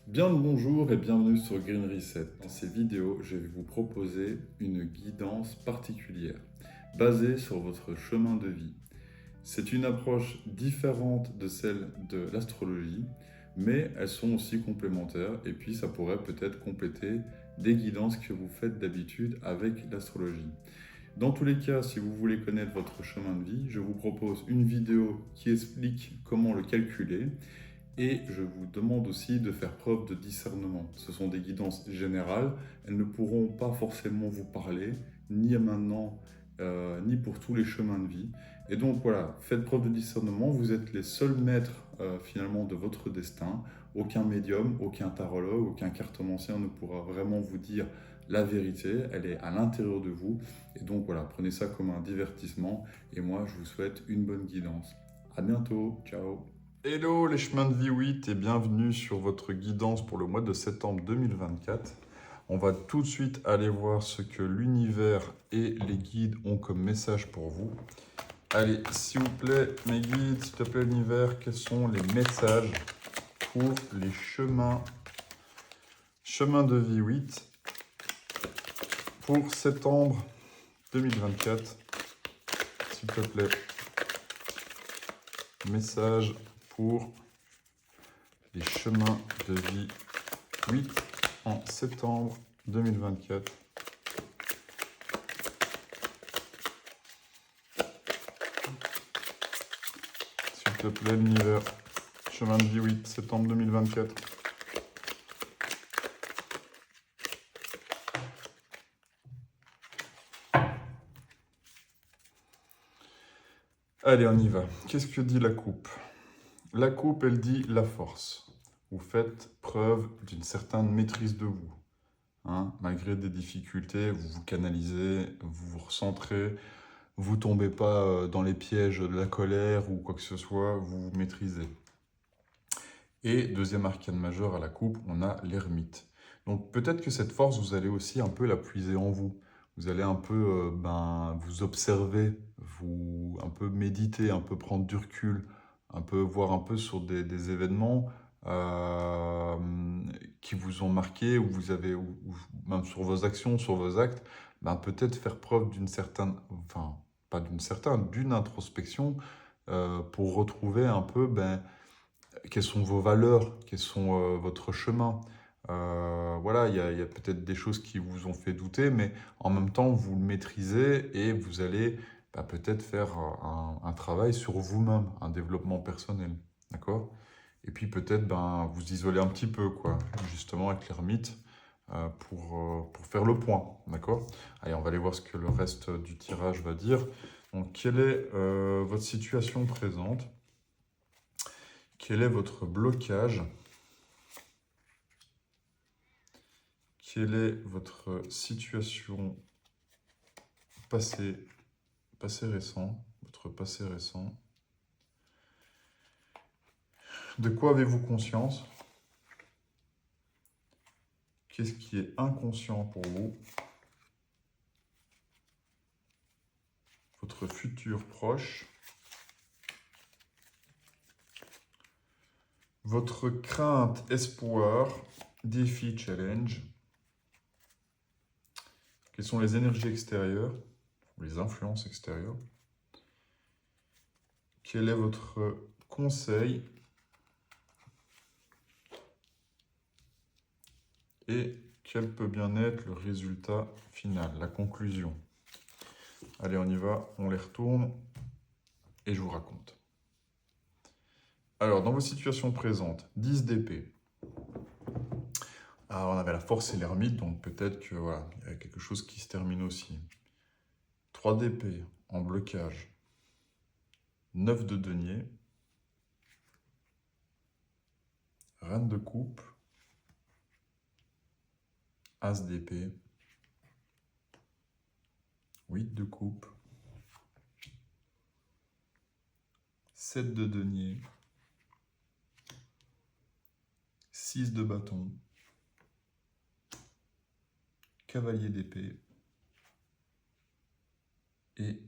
Bien le bonjour et bienvenue sur Green Reset. Dans ces vidéos, je vais vous proposer une guidance particulière, basée sur votre chemin de vie. C'est une approche différente de celle de l'astrologie, mais elles sont aussi complémentaires et puis ça pourrait peut-être compléter des guidances que vous faites d'habitude avec l'astrologie. Dans tous les cas, si vous voulez connaître votre chemin de vie, je vous propose une vidéo qui explique comment le calculer. Et je vous demande aussi de faire preuve de discernement. Ce sont des guidances générales, elles ne pourront pas forcément vous parler, ni maintenant, ni pour tous les chemins de vie. Et donc voilà, faites preuve de discernement, vous êtes les seuls maîtres finalement de votre destin. Aucun médium, aucun tarologue, aucun cartomancien ne pourra vraiment vous dire la vérité, elle est à l'intérieur de vous. Et donc voilà, prenez ça comme un divertissement. Et moi, je vous souhaite une bonne guidance. À bientôt, ciao. Hello les chemins de vie 8 et bienvenue sur votre guidance pour le mois de septembre 2024. On va tout de suite aller voir ce que l'univers et les guides ont comme message pour vous. Allez, s'il vous plaît, mes guides, s'il te plaît l'univers, quels sont les messages pour les chemins de vie 8 pour septembre 2024, s'il te plaît. Message pour les chemins de vie 8 en septembre 2024. S'il te plaît, l'univers. Chemin de vie 8, septembre 2024. Allez, on y va. Qu'est-ce que dit la coupe? La coupe, elle dit la force. Vous faites preuve d'une certaine maîtrise de vous. Malgré des difficultés, vous vous canalisez, vous vous recentrez, vous ne tombez pas dans les pièges de la colère ou quoi que ce soit, vous vous maîtrisez. Et deuxième arcane majeur à la coupe, on a l'ermite. Donc peut-être que cette force, vous allez aussi un peu la puiser en vous. Vous allez un peu vous observer, un peu méditer, un peu prendre du recul, un peu voir un peu sur des événements qui vous ont marqué, ou vous avez, ou même sur vos actions, sur vos actes, peut-être faire preuve d'une certaine, enfin pas d'une certaine, d'une introspection pour retrouver un peu quelles sont vos valeurs, quels sont votre chemin. Voilà, il y a peut-être des choses qui vous ont fait douter, mais en même temps, vous le maîtrisez et vous allez peut-être faire un travail sur vous-même, un développement personnel. D'accord? Et puis peut-être vous isoler un petit peu, quoi, justement avec l'ermite, pour faire le point. D'accord? Allez, on va aller voir ce que le reste du tirage va dire. Donc, quelle est votre situation présente? Quel est votre blocage? Quelle est votre situation passée récent, votre passé récent? De quoi avez-vous conscience? Qu'est-ce qui est inconscient pour vous? Votre futur proche? Votre crainte, espoir, défi, challenge? Quelles sont les énergies extérieures ou les influences extérieures? Quel est votre conseil? Et quel peut bien être le résultat final, la conclusion? Allez, on y va, on les retourne et je vous raconte. Alors, dans vos situations présentes, 10 d'épée. Alors, on avait la force et l'ermite, donc peut-être que voilà, il y a quelque chose qui se termine aussi. 3 d'épée en blocage. 9 de denier. Reine de coupe. As d'épée. 8 de coupe. 7 de denier. 6 de bâton. Cavalier d'épée. Et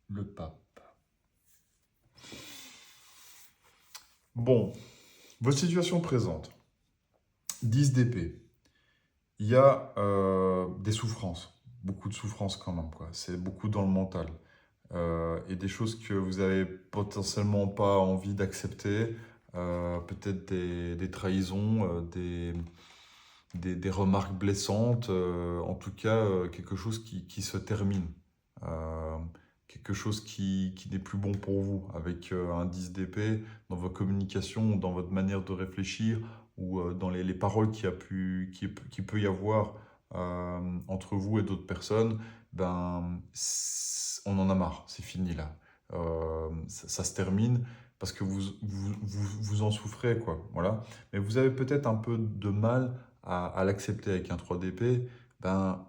le pape. Bon, vos situations présentes. 10 d'épée. Il y a des souffrances, beaucoup de souffrances quand même, quoi. C'est beaucoup dans le mental. Et des choses que vous avez potentiellement pas envie d'accepter, peut-être des trahisons, des remarques blessantes, en tout cas quelque chose qui se termine, Euh, quelque chose qui n'est plus bon pour vous, avec un 10 d'épée dans vos communications, dans votre manière de réfléchir, ou dans les paroles qui peut y avoir entre vous et d'autres personnes, ben, on en a marre, c'est fini là. Ça se termine parce que vous en souffrez, quoi. Voilà. Mais vous avez peut-être un peu de mal à l'accepter avec un 3 d'épée. Ben,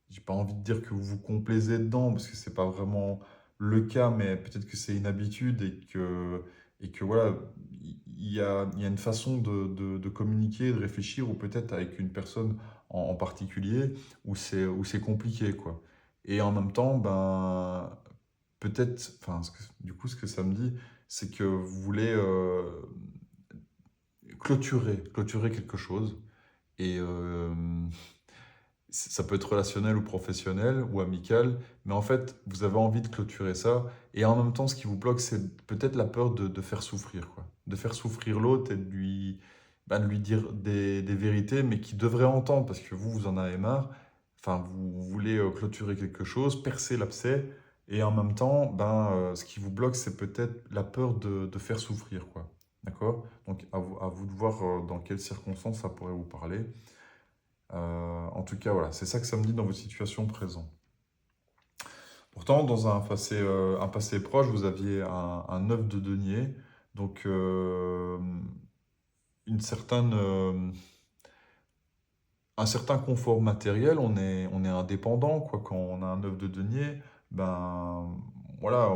j'ai pas envie de dire que vous vous complaisez dedans, parce que c'est pas vraiment le cas, mais peut-être que c'est une habitude et que voilà, il y a une façon de communiquer, de réfléchir, ou peut-être avec une personne en particulier, où c'est compliqué, quoi. Et en même temps, ben, peut-être, enfin, du coup, ce que ça me dit, c'est que vous voulez clôturer quelque chose. Et ça peut être relationnel ou professionnel ou amical, mais en fait, vous avez envie de clôturer ça. Et en même temps, ce qui vous bloque, c'est peut-être la peur de faire souffrir, quoi. De faire souffrir l'autre et de lui dire des vérités, mais qu'il devrait entendre, parce que vous en avez marre. Enfin, vous voulez clôturer quelque chose, percer l'abcès, et en même temps, ce qui vous bloque, c'est peut-être la peur de faire souffrir, quoi. D'accord? Donc, à vous de voir dans quelles circonstances ça pourrait vous parler. En tout cas, voilà, c'est ça que ça me dit dans votre situation présente. Pourtant, dans un passé proche, vous aviez un 9 de denier, donc une certaine, un certain confort matériel. On est indépendant, quoi. Quand on a un 9 de denier, ben voilà,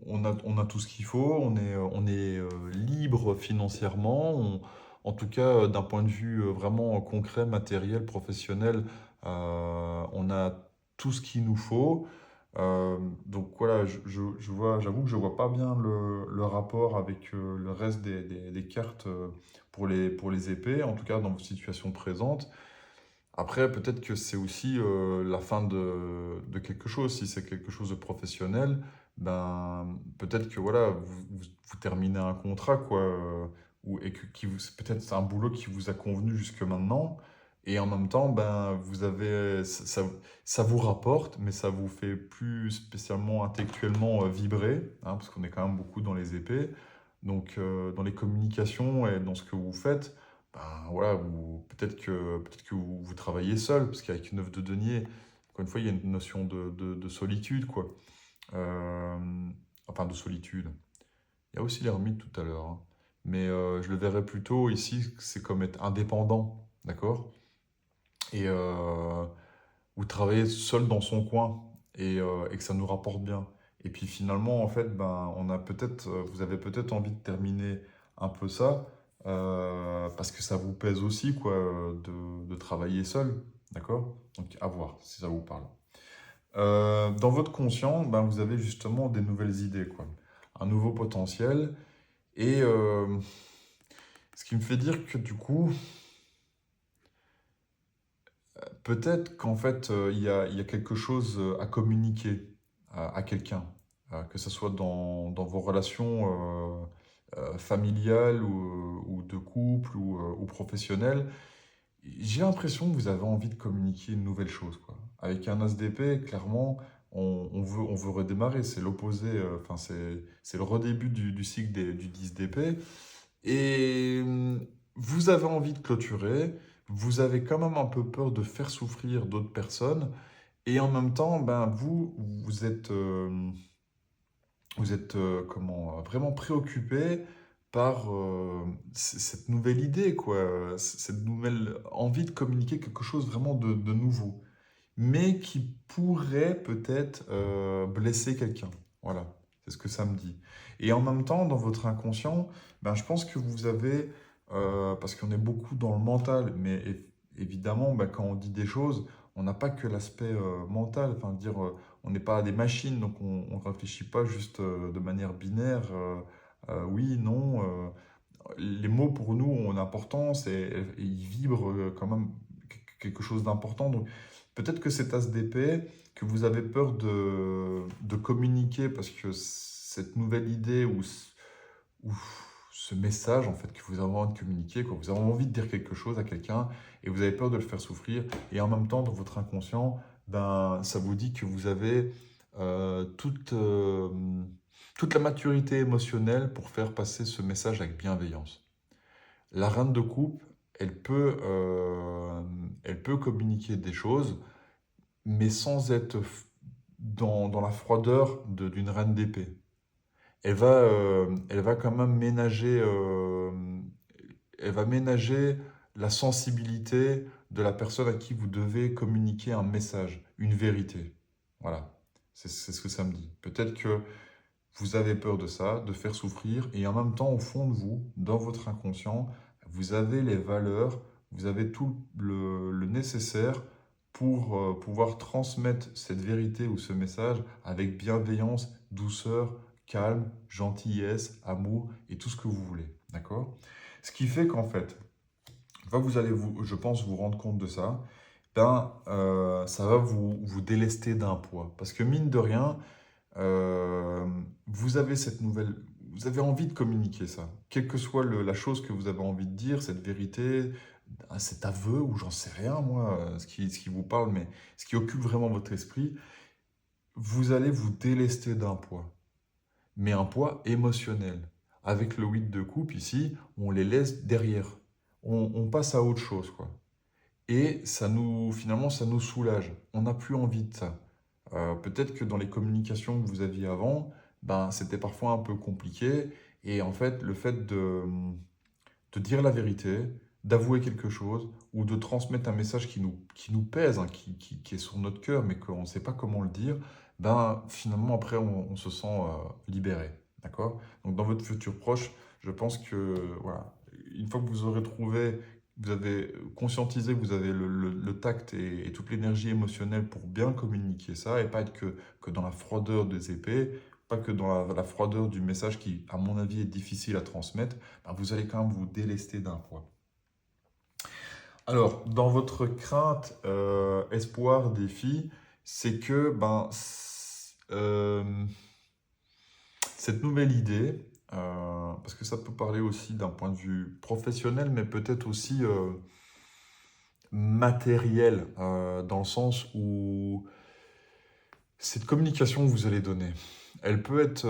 on a tout ce qu'il faut, on est libre financièrement, en tout cas d'un point de vue vraiment concret, matériel, professionnel, on a tout ce qu'il nous faut. Donc voilà, j'avoue que je vois pas bien le rapport avec le reste des cartes pour les épées, en tout cas dans vos situations présentes. Après, peut-être que c'est aussi la fin de quelque chose. Si c'est quelque chose de professionnel, ben, peut-être que voilà, vous terminez un contrat, quoi, et peut-être c'est un boulot qui vous a convenu jusque maintenant. Et en même temps, ben, ça vous rapporte, mais ça vous fait plus spécialement intellectuellement vibrer, hein, parce qu'on est quand même beaucoup dans les épées. Donc, dans les communications et dans ce que vous faites, ben voilà, peut-être que vous travaillez seul, parce qu'avec une œuvre de denier, encore une fois, il y a une notion de solitude, quoi. Enfin, de solitude. Il y a aussi l'ermite tout à l'heure, hein. Mais je le verrais plutôt ici, c'est comme être indépendant, d'accord? Et vous travaillez seul dans son coin et que ça nous rapporte bien. Et puis finalement, en fait, ben, vous avez peut-être envie de terminer un peu ça parce que ça vous pèse aussi, quoi, de travailler seul, d'accord? Donc à voir si ça vous parle. Dans votre conscient, ben, vous avez justement des nouvelles idées, quoi, un nouveau potentiel. Et ce qui me fait dire que du coup, peut-être qu'en fait, il y a quelque chose à communiquer à quelqu'un, que ce soit dans vos relations familiales ou de couple ou professionnelles. J'ai l'impression que vous avez envie de communiquer une nouvelle chose, quoi. Avec un as d'épée, clairement, on veut redémarrer. C'est l'opposé, enfin, c'est le redébut du cycle du 10 d'épée. Et vous avez envie de clôturer, vous avez quand même un peu peur de faire souffrir d'autres personnes, et en même temps, ben, vous êtes comment, vraiment préoccupé par cette nouvelle idée, quoi, cette nouvelle envie de communiquer quelque chose vraiment de nouveau, mais qui pourrait peut-être blesser quelqu'un. Voilà, c'est ce que ça me dit. Et en même temps, dans votre inconscient, ben, je pense que vous avez, parce qu'on est beaucoup dans le mental, mais évidemment, ben, quand on dit des choses, on n'a pas que l'aspect mental, enfin dire, on n'est pas des machines, donc on ne réfléchit pas juste de manière binaire, oui, non. les mots pour nous ont une importance et ils vibrent quand même quelque chose d'important. Donc peut-être que cet as d'épée, que vous avez peur de communiquer parce que cette nouvelle idée ou ce message en fait que vous avez envie de communiquer, quoi, vous avez envie de dire quelque chose à quelqu'un et vous avez peur de le faire souffrir. Et en même temps, dans votre inconscient, ben, ça vous dit que vous avez euh, toute, euh, toute la maturité émotionnelle pour faire passer ce message avec bienveillance. La reine de coupe, elle peut communiquer des choses, mais sans être dans la froideur d'une reine d'épée. Elle va quand même elle va ménager la sensibilité de la personne à qui vous devez communiquer un message, une vérité. Voilà, c'est ce que ça me dit. Peut-être que vous avez peur de ça, de faire souffrir, et en même temps, au fond de vous, dans votre inconscient, vous avez les valeurs, vous avez tout le nécessaire pour pouvoir transmettre cette vérité ou ce message avec bienveillance, douceur, calme, gentillesse, amour et tout ce que vous voulez. D'accord? Ce qui fait qu'en fait, une fois que vous allez, je pense, vous rendre compte de ça, ben, ça va vous délester d'un poids. Parce que mine de rien, euh, vous avez cette nouvelle, vous avez envie de communiquer ça, quelle que soit la chose que vous avez envie de dire, cette vérité, cet aveu, ou j'en sais rien, moi, ce qui vous parle, mais ce qui occupe vraiment votre esprit, vous allez vous délester d'un poids, mais un poids émotionnel. Avec le 8 de coupe ici, on les laisse derrière. On passe à autre chose, quoi. Et finalement, ça nous soulage. On n'a plus envie de ça. Peut-être que dans les communications que vous aviez avant, ben, c'était parfois un peu compliqué. Et en fait, le fait de dire la vérité, d'avouer quelque chose, ou de transmettre un message qui nous pèse, hein, qui est sur notre cœur, mais qu'on ne sait pas comment le dire, ben, finalement, après, on se sent libéré. D'accord? Donc, dans votre futur proche, je pense que, voilà, une fois que vous aurez trouvé, vous avez conscientisé que vous avez le tact et toute l'énergie émotionnelle pour bien communiquer ça, et pas être que dans la froideur des épées, pas que dans la froideur du message qui, à mon avis, est difficile à transmettre, ben, vous allez quand même vous délester d'un poids. Alors, dans votre crainte, espoir, défi, c'est que ben, cette nouvelle idée, parce que ça peut parler aussi d'un point de vue professionnel, mais peut-être aussi matériel, dans le sens où cette communication que vous allez donner, elle peut être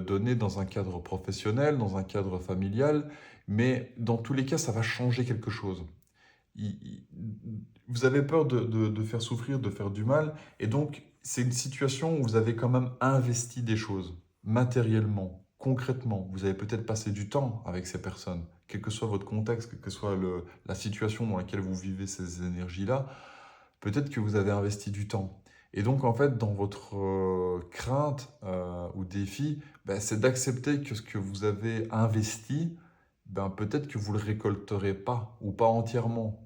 donnée dans un cadre professionnel, dans un cadre familial, mais dans tous les cas, ça va changer quelque chose. Il- il- Vous avez peur de faire souffrir, de faire du mal, et donc c'est une situation où vous avez quand même investi des choses, matériellement, concrètement. Vous avez peut-être passé du temps avec ces personnes, quel que soit votre contexte, quelle que soit la situation dans laquelle vous vivez ces énergies-là, peut-être que vous avez investi du temps. Et donc, en fait, dans votre crainte ou défi, ben, c'est d'accepter que ce que vous avez investi, ben, peut-être que vous ne le récolterez pas ou pas entièrement.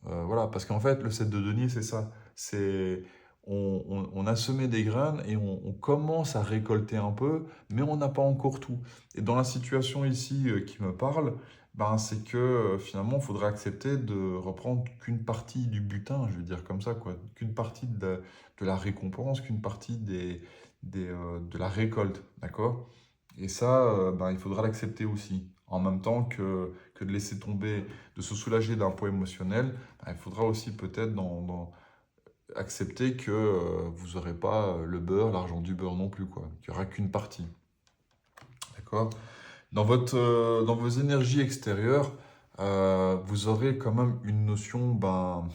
Voilà, parce qu'en fait, le set de denier, c'est ça. C'est, on a semé des graines et on commence à récolter un peu, mais on n'a pas encore tout. Et dans la situation ici qui me parle, ben, c'est que finalement, il faudra accepter de reprendre qu'une partie du butin, je vais dire comme ça, quoi. Qu'une partie de la récompense, qu'une partie de la récolte, d'accord? Et ça, ben, il faudra l'accepter aussi. En même temps que de laisser tomber, de se soulager d'un poids émotionnel, ben, il faudra aussi peut-être accepter que vous n'aurez pas le beurre, l'argent du beurre non plus, quoi. Qu'il n'y aura qu'une partie. D'accord? Dans vos énergies extérieures, vous aurez quand même une notion ben,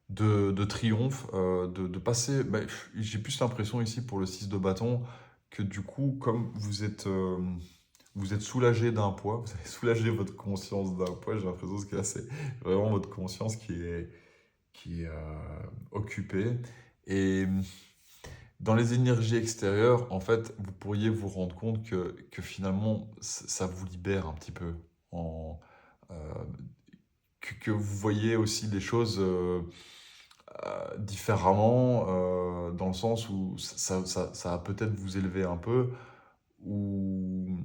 de triomphe, de passer. Ben, j'ai plus l'impression ici pour le 6 de bâton que du coup, comme vous êtes soulagé d'un poids, vous avez soulagé votre conscience d'un poids, j'ai l'impression que là, c'est vraiment votre conscience qui est occupée. Et dans les énergies extérieures, en fait, vous pourriez vous rendre compte que finalement, ça vous libère un petit peu. En, euh, que vous voyez aussi les choses différemment, dans le sens où ça va peut-être vous élever un peu, ou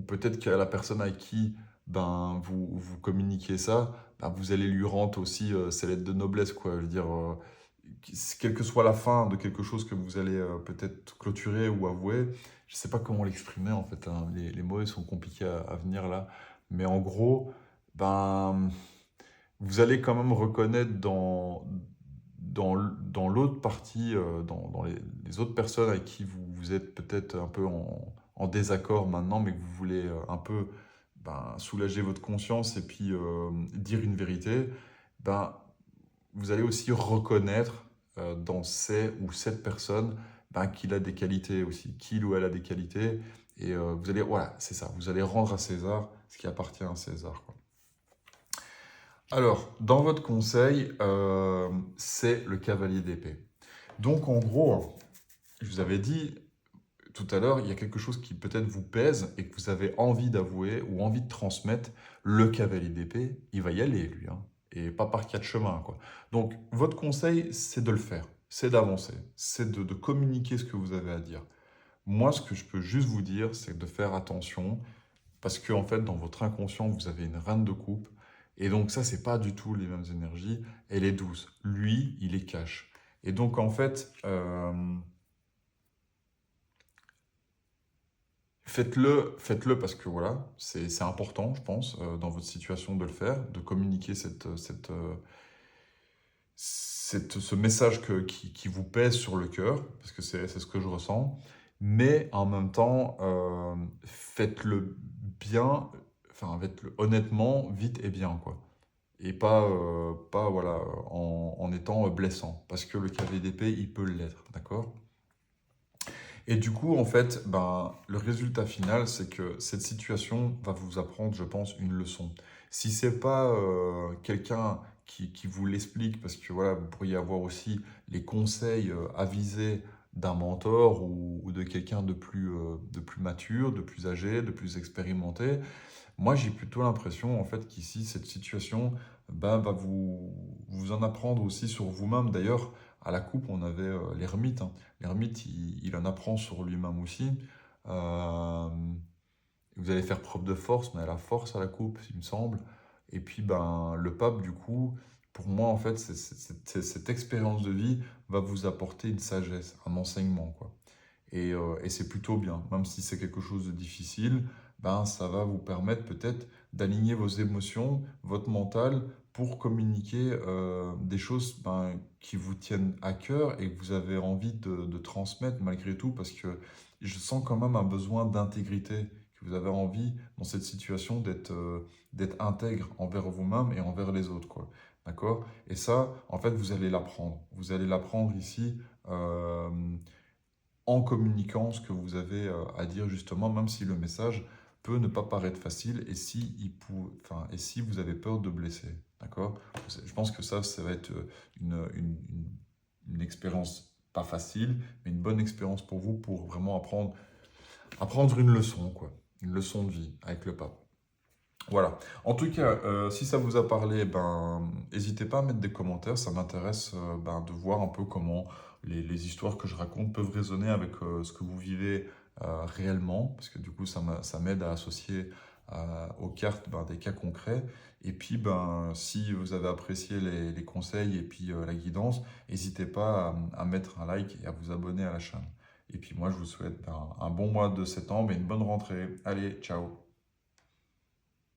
peut-être qu'à la personne à qui vous communiquez ça, vous allez lui rendre aussi ses lettres de noblesse, quoi. Je veux dire, quelle que soit la fin de quelque chose que vous allez peut-être clôturer ou avouer, je ne sais pas comment l'exprimer en fait, hein. Les mots ils sont compliqués à venir là, mais en gros, ben, vous allez quand même reconnaître dans l'autre partie, dans les autres personnes avec qui vous êtes peut-être un peu en désaccord maintenant, mais que vous voulez un peu soulager votre conscience et puis dire une vérité, ben, vous allez aussi reconnaître dans ces ou cette personne qu'il a des qualités aussi, qu'il ou elle a des qualités. Et vous allez, voilà, c'est ça, vous allez rendre à César ce qui appartient à César, quoi. Alors, dans votre conseil, c'est le cavalier d'épée. Donc, en gros, je vous avais dit tout à l'heure, il y a quelque chose qui peut-être vous pèse et que vous avez envie d'avouer ou envie de transmettre. Le cavalier d'épée, il va y aller, lui, hein, et pas par quatre chemins, quoi. Donc, votre conseil, c'est de le faire, c'est d'avancer, c'est de communiquer ce que vous avez à dire. Moi, ce que je peux juste vous dire, c'est de faire attention, parce que, en fait, dans votre inconscient, vous avez une reine de coupe, et donc ça, c'est pas du tout les mêmes énergies. Elle est douce. Lui, il est cash. Et donc, en fait, faites-le parce que voilà, c'est important, je pense, dans votre situation de le faire, de communiquer ce message qui vous pèse sur le cœur, parce que c'est ce que je ressens. Mais en même temps, faites-le bien, enfin, faites-le honnêtement, vite et bien, quoi. Et pas voilà, en étant blessant, parce que le cavalier d'épée, il peut l'être, d'accord? Et du coup, en fait, le résultat final, c'est que cette situation va vous apprendre, je pense, une leçon. Si c'est pas quelqu'un qui vous l'explique, parce que voilà, vous pourriez avoir aussi les conseils avisés d'un mentor ou de quelqu'un de plus mature, de plus âgé, de plus expérimenté. Moi, j'ai plutôt l'impression, en fait, qu'ici, cette situation va vous en apprendre aussi sur vous-même. D'ailleurs, à la coupe, on avait l'ermite, hein. L'ermite, il en apprend sur lui-même aussi. Euh, Vous allez faire preuve de force, mais à la force à la coupe, il me semble. Et puis, le pape, du coup, pour moi, en fait, cette expérience de vie va vous apporter une sagesse, un enseignement, quoi. Et c'est plutôt bien, même si c'est quelque chose de difficile, ça va vous permettre peut-être d'aligner vos émotions, votre mental, pour communiquer des choses qui vous tiennent à cœur et que vous avez envie de transmettre malgré tout, parce que je sens quand même un besoin d'intégrité, que vous avez envie dans cette situation d'être intègre envers vous-même et envers les autres, quoi. D'accord? Et ça, en fait, vous allez l'apprendre. Vous allez l'apprendre ici. En communiquant ce que vous avez à dire justement, même si le message peut ne pas paraître facile et et si vous avez peur de blesser. D'accord? Je pense que ça va être une expérience pas facile, mais une bonne expérience pour vous pour vraiment apprendre une leçon, quoi. Une leçon de vie avec le pape. Voilà. En tout cas, si ça vous a parlé, n'hésitez pas à mettre des commentaires. Ça m'intéresse de voir un peu comment les histoires que je raconte peuvent résonner avec ce que vous vivez réellement, parce que du coup, ça m'aide à associer aux cartes des cas concrets. Et puis, si vous avez apprécié les conseils et puis la guidance, n'hésitez pas à mettre un like et à vous abonner à la chaîne. Et puis moi, je vous souhaite un bon mois de septembre et une bonne rentrée. Allez, ciao!